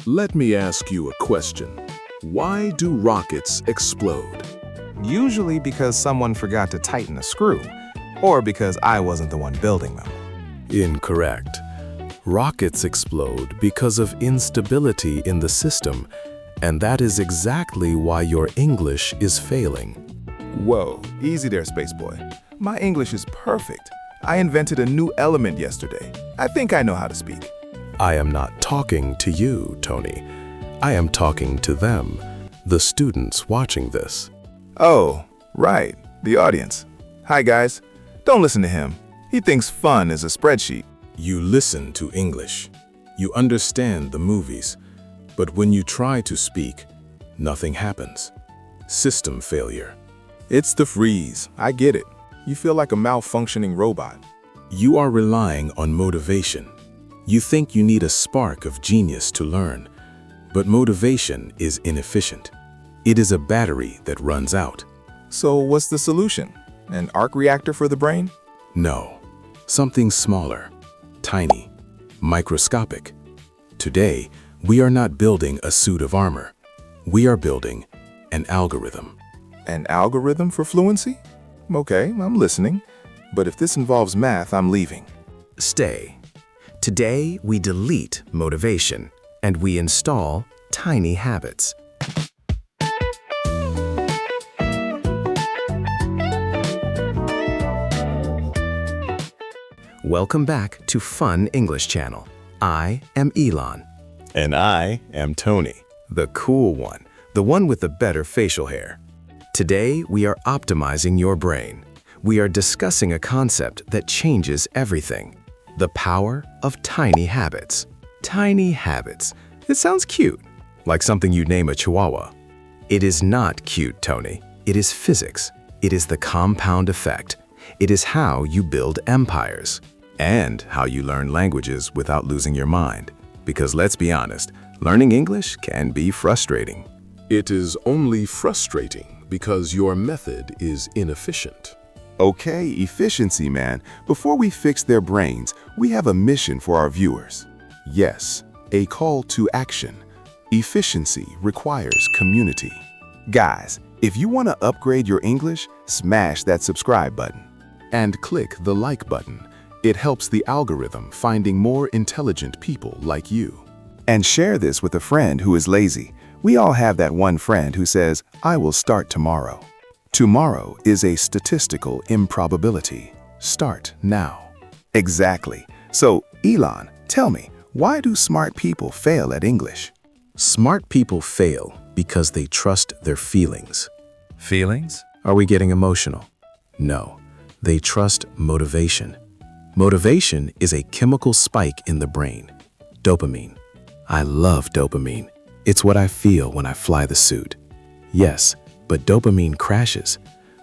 Let me ask you a question. Why do rockets explode? Usually because someone forgot to tighten a screw, or because I wasn't the one building them. Incorrect. Rockets explode because of instability in the system, and that is exactly why your English is failing. Whoa, easy there, spaceboy. My English is perfect. I invented a new element yesterday. I think I know how to speak. I am not talking to you, Tony. I am talking to them, the students watching this. Oh, right, the audience. Hi, guys. Don't listen to him. He thinks fun is a spreadsheet. You listen to English. You understand the movies. But when you try to speak, nothing happens. System failure. It's the freeze. I get it. You feel like a malfunctioning robot. You are relying on motivation. You think you need a spark of genius to learn, but motivation is inefficient. It is a battery that runs out. So what's the solution? An arc reactor for the brain? No, something smaller, tiny, microscopic. Today, we are not building a suit of armor. We are building an algorithm. An algorithm for fluency? Okay, I'm listening. But if this involves math, I'm leaving. Stay. Today, we delete motivation and we install tiny habits. Welcome back to Fun English Channel. I am Elon. And I am Tony. The cool one, the one with the better facial hair. Today, we are optimizing your brain. We are discussing a concept that changes everything. The power of tiny habits. Tiny habits. It sounds cute, like something you'd name a chihuahua. It is not cute, Tony. It is physics. It is the compound effect. It is how you build empires and how you learn languages without losing your mind. Because let's be honest, learning English can be frustrating. It is only frustrating because your method is inefficient. Okay, efficiency, man. Before we fix their brains, we have a mission for our viewers. Yes, a call to action. Efficiency requires community. Guys, if you want to upgrade your English, smash that subscribe button. And click the like button. It helps the algorithm finding more intelligent people like you. And share this with a friend who is lazy. We all have that one friend who says, "I will start tomorrow." Tomorrow is a statistical improbability. Start now. Exactly. So, Elon, tell me, why do smart people fail at English? Smart people fail because they trust their feelings. Feelings? Are we getting emotional? No. They trust motivation. Motivation is a chemical spike in the brain. Dopamine. I love dopamine. It's what I feel when I fly the suit. Yes, but dopamine crashes.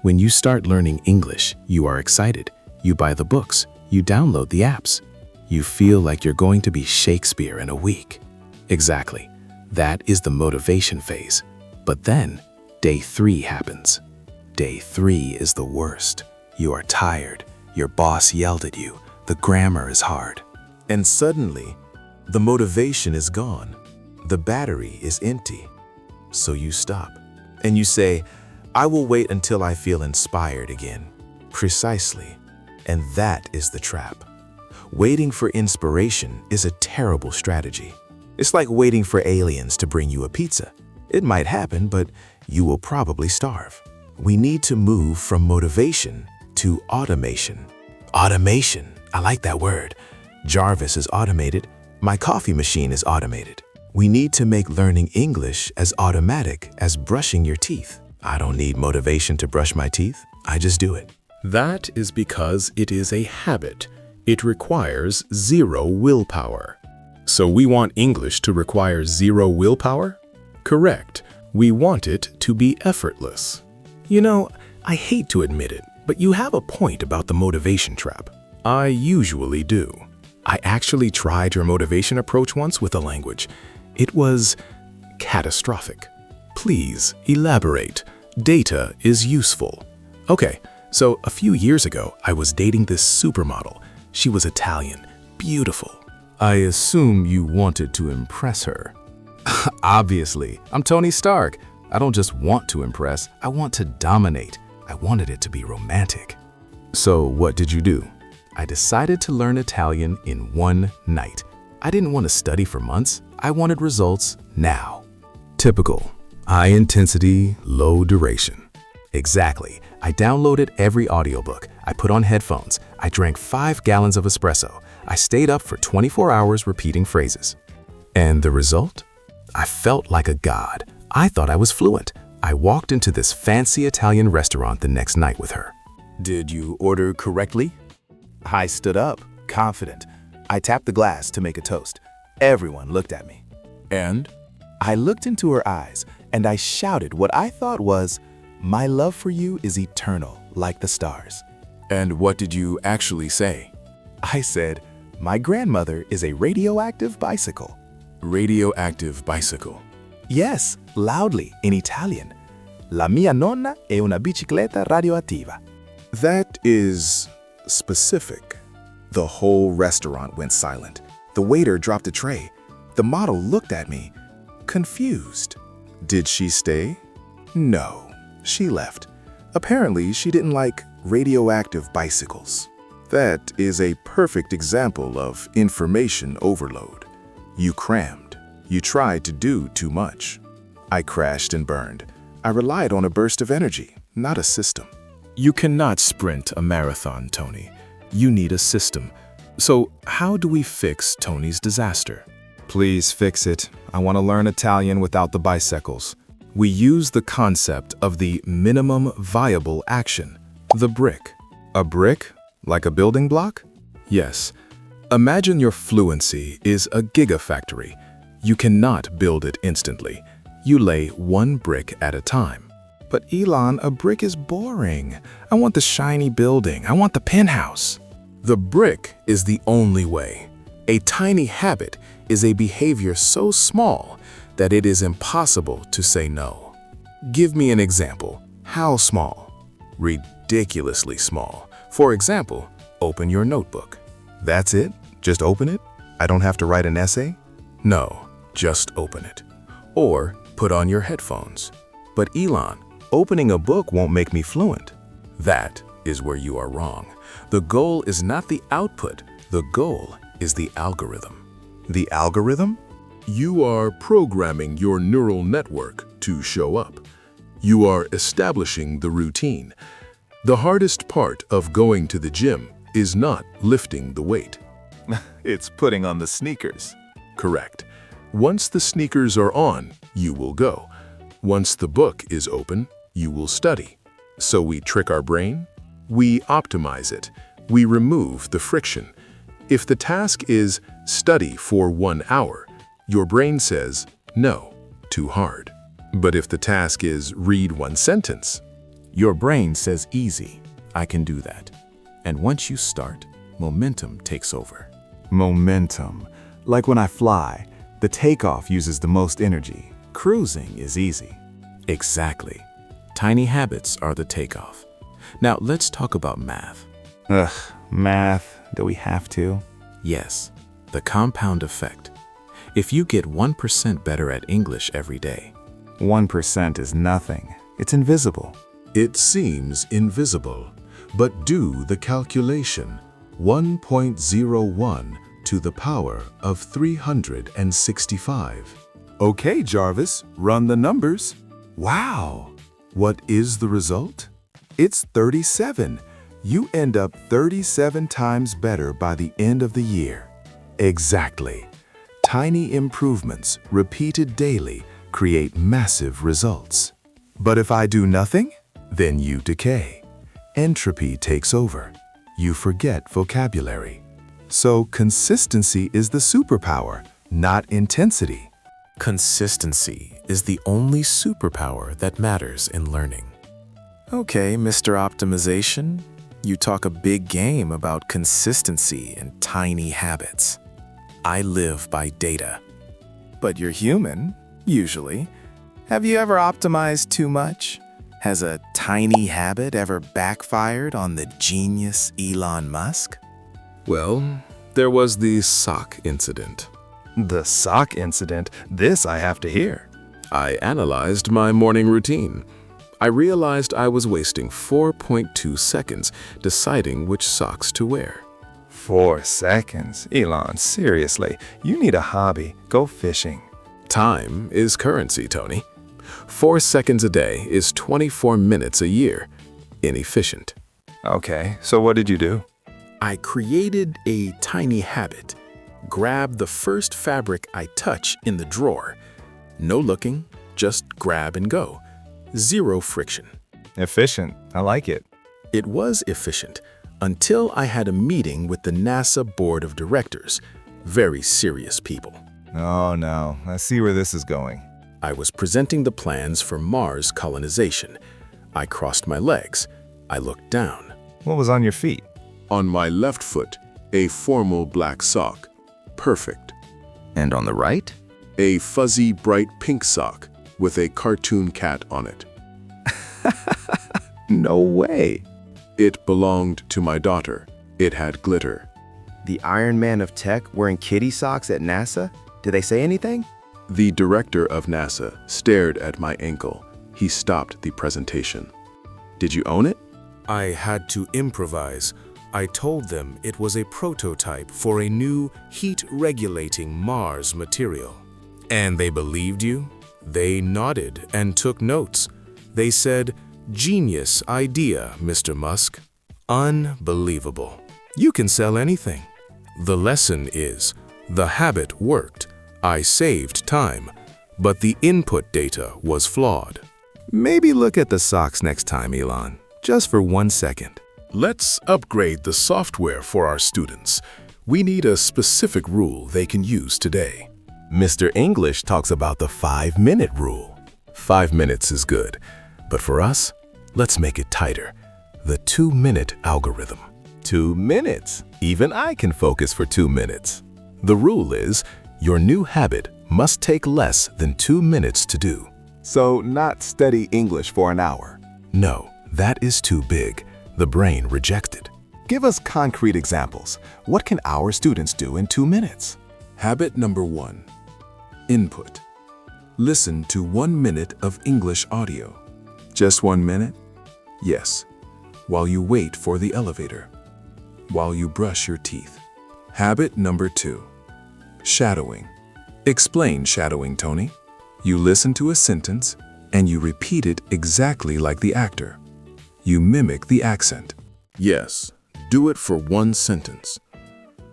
When you start learning English, you are excited. You buy the books. You download the apps. You feel like you're going to be Shakespeare in a week. Exactly. That is the motivation phase. But then, day 3 happens. Day 3 is the worst. You are tired. Your boss yelled at you. The grammar is hard. And suddenly, the motivation is gone. The battery is empty. So you stop. And you say, I will wait until I feel inspired again. Precisely. And that is the trap. Waiting for inspiration is a terrible strategy. It's like waiting for aliens to bring you a pizza. It might happen, but you will probably starve. We need to move from motivation to automation. Automation. I like that word. Jarvis is automated. My coffee machine is automated. We need to make learning English as automatic as brushing your teeth. I don't need motivation to brush my teeth. I just do it. That is because it is a habit. It requires 0 willpower. So we want English to require 0 willpower? Correct. We want it to be effortless. You know, I hate to admit it, but you have a point about the motivation trap. I usually do. I actually tried your motivation approach once with a language. It was catastrophic. Please elaborate. Data is useful. Okay, so a few years ago, I was dating this supermodel. She was Italian, beautiful. I assume you wanted to impress her. Obviously, I'm Tony Stark. I don't just want to impress, I want to dominate. I wanted it to be romantic. So what did you do? I decided to learn Italian in one night. I didn't want to study for months. I wanted results now. Typical. High intensity, low duration. Exactly. I downloaded every audiobook. I put on headphones. I drank 5 gallons of espresso. I stayed up for 24 hours repeating phrases. And the result? I felt like a god. I thought I was fluent. I walked into this fancy Italian restaurant the next night with her. Did you order correctly? I stood up, confident. I tapped the glass to make a toast. Everyone looked at me. And? I looked into her eyes and I shouted what I thought was, "My love for you is eternal, like the stars." And what did you actually say? I said, "My grandmother is a radioactive bicycle." Radioactive bicycle. Yes, loudly in Italian. La mia nonna è una bicicletta radioattiva. That is specific. The whole restaurant went silent. The waiter dropped a tray. The model looked at me, confused. Did she stay? No, she left. Apparently, she didn't like radioactive bicycles. That is a perfect example of information overload. You crammed. You tried to do too much. I crashed and burned. I relied on a burst of energy, not a system. You cannot sprint a marathon, Tony. You need a system. So how do we fix Tony's disaster? Please fix it. I want to learn Italian without the bicycles. We use the concept of the minimum viable action, the brick. A brick? Like a building block? Yes. Imagine your fluency is a gigafactory. You cannot build it instantly. You lay one brick at a time. But Elon, a brick is boring. I want the shiny building. I want the penthouse. The brick is the only way. A tiny habit is a behavior so small that it is impossible to say no. Give me an example. How small? Ridiculously small. For example, open your notebook. That's it? Just open it? I don't have to write an essay? No, just open it. Or put on your headphones. But Elon, opening a book won't make me fluent. That is where you are wrong. The goal is not the output. The goal is the algorithm. The algorithm? You are programming your neural network to show up. You are establishing the routine. The hardest part of going to the gym is not lifting the weight. It's putting on the sneakers. Correct. Once the sneakers are on, you will go. Once the book is open, you will study. So we trick our brain, we optimize it, we remove the friction. If the task is study for 1 hour, your brain says, no, too hard. But if the task is read 1 sentence, Your brain says easy, I can do that. And once you start, momentum takes over. Momentum. Like when I fly, the takeoff uses the most energy. Cruising is easy. Exactly. Tiny habits are the takeoff. Now let's talk about math. Ugh, math. Do we have to? Yes, the compound effect. If you get 1% better at English every day, 1% is nothing. It's invisible. it seems invisible. But do the calculation. 1.01 to the power of 365. Okay, Jarvis, run the numbers. Wow! What is the result? It's 37. You end up 37 times better by the end of the year. Exactly. Tiny improvements repeated daily create massive results. But if I do nothing? Then you decay. Entropy takes over. You forget vocabulary. So consistency is the superpower, not intensity. consistency is the only superpower that matters in learning. Okay, Mr. Optimization, you talk a big game about consistency and tiny habits. I live by data. But you're human, usually. Have you ever optimized too much? Has a tiny habit ever backfired on the genius Elon Musk? Well, there was the sock incident. The sock incident, this I have to hear. I analyzed my morning routine. I realized I was wasting 4.2 seconds deciding which socks to wear. 4 seconds? Elon, seriously, you need a hobby. Go fishing. Time is currency, Tony. 4 seconds a day is 24 minutes a year. Inefficient. Okay, so what did you do? I created a tiny habit. Grab the first fabric I touch in the drawer. No looking, just grab and go. Zero friction. Efficient. I like it. It was efficient until I had a meeting with the NASA board of directors. Very serious people. Oh no, I see where this is going. I was presenting the plans for Mars colonization. I crossed my legs. I looked down. What was on your feet? On my left foot, a formal black sock. Perfect. And on the right? A fuzzy bright pink sock with a cartoon cat on it. No way. It belonged to my daughter. It had glitter. The Iron Man of tech wearing kitty socks at NASA? Did they say anything? The director of NASA stared at my ankle. He stopped the presentation. Did you own it? I had to improvise. I told them it was a prototype for a new heat-regulating Mars material. And they believed you? They nodded and took notes. They said, "Genius idea, Mr. Musk." Unbelievable. You can sell anything. The lesson is, the habit worked. I saved time, but the input data was flawed. Maybe look at the socks next time, Elon, just for 1 second. Let's upgrade the software for our students. We need a specific rule they can use today. Mr. English talks about the 5-minute rule. 5 minutes is good, but for us, let's make it tighter. The 2-minute algorithm. 2 minutes. Even I can focus for 2 minutes. The rule is, your new habit must take less than 2 minutes to do. So not study English for an hour. No, that is too big. The brain rejected. Give us concrete examples. What can our students do in 2 minutes? Habit number 1. Input. Listen to 1 minute of English audio. Just 1 minute? Yes. While you wait for the elevator. While you brush your teeth. Habit number 2. Shadowing. Explain shadowing, Tony. You listen to a sentence and you repeat it exactly like the actor. You mimic the accent. Yes, do it for 1 sentence.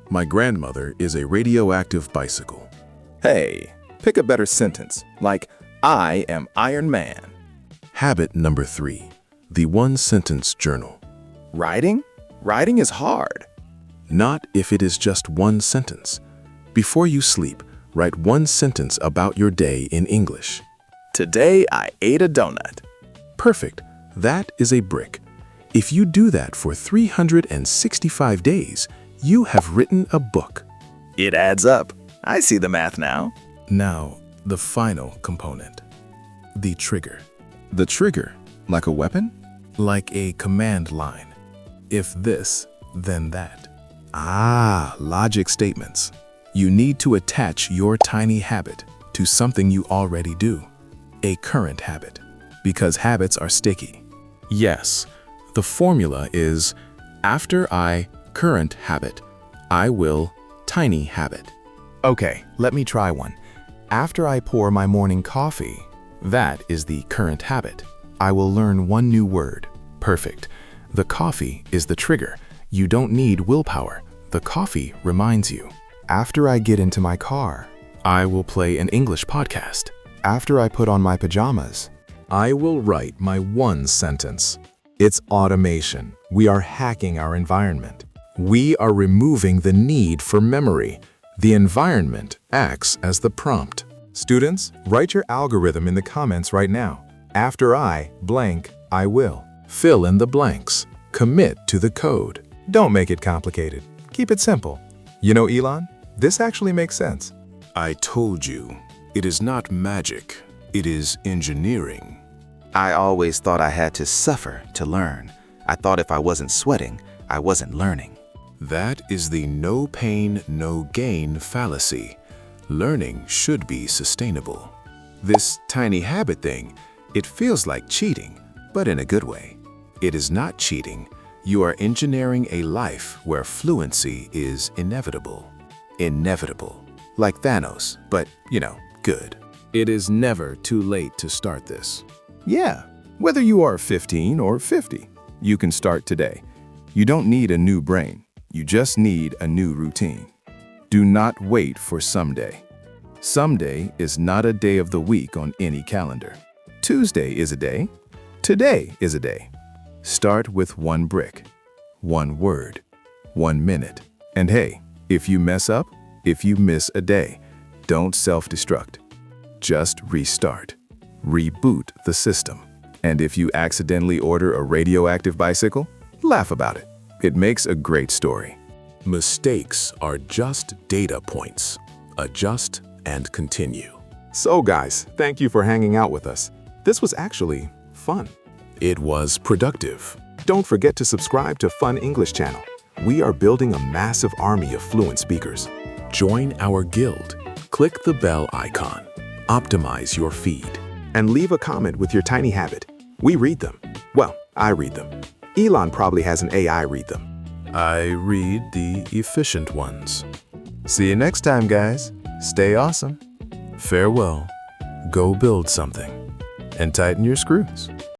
My grandmother is a radioactive bicycle. Hey, pick a better sentence, like, I am Iron Man. Habit number 3. The 1-sentence journal. Writing? Writing is hard. Not if it is just 1 sentence. Before you sleep, write 1 sentence about your day in English. Today I ate a donut. Perfect. That is a brick. If you do that for 365 days, you have written a book. It adds up. I see the math now. Now, the final component. The trigger. The trigger, Like a weapon? like a command line. If this, then that. Logic statements. You need to attach your tiny habit to something you already do. A current habit. Because habits are sticky. Yes, the formula is, after I current habit, I will tiny habit. Okay, let me try one. After I pour my morning coffee, That is the current habit. I will learn 1 new word. Perfect. The coffee is the trigger. You don't need willpower. The coffee reminds you. After I get into my car, I will play an English podcast. after I put on my pajamas, I will write my 1 sentence. It's automation. We are hacking our environment. We are removing the need for memory. The environment acts as the prompt. Students, write your algorithm in the comments right now. After I blank, I will. Fill in the blanks. Commit to the code. Don't make it complicated. Keep it simple. You know, Elon, this actually makes sense. I told you, it is not magic. It is engineering. I always thought I had to suffer to learn. I thought if I wasn't sweating, I wasn't learning. That is the no pain, no gain fallacy. Learning should be sustainable. This tiny habit thing, it feels like cheating, but in a good way. It is not cheating. You are engineering a life where fluency is inevitable. Inevitable. Like Thanos, but, good. It is never too late to start this. Yeah, whether you are 15 or 50, you can start today. You don't need a new brain. You just need a new routine. Do not wait for someday. Someday is not a day of the week on any calendar. Tuesday is a day. Today is a day. Start with one brick, one word, 1 minute. And hey, if you mess up, if you miss a day, don't self-destruct. Just restart. Reboot the system. And if you accidentally order a radioactive bicycle, laugh about it. It makes a great story. Mistakes are just data points. Adjust and continue. So guys, thank you for hanging out with us. This was actually fun. It was productive. Don't forget to subscribe to Fun English channel. We are building a massive army of fluent speakers. Join our guild. Click the bell icon. Optimize your feed. And leave a comment with your tiny habit. We read them. Well, I read them. Elon probably has an AI read them. I read the efficient ones. See you next time, guys. Stay awesome. Farewell. Go build something. And tighten your screws.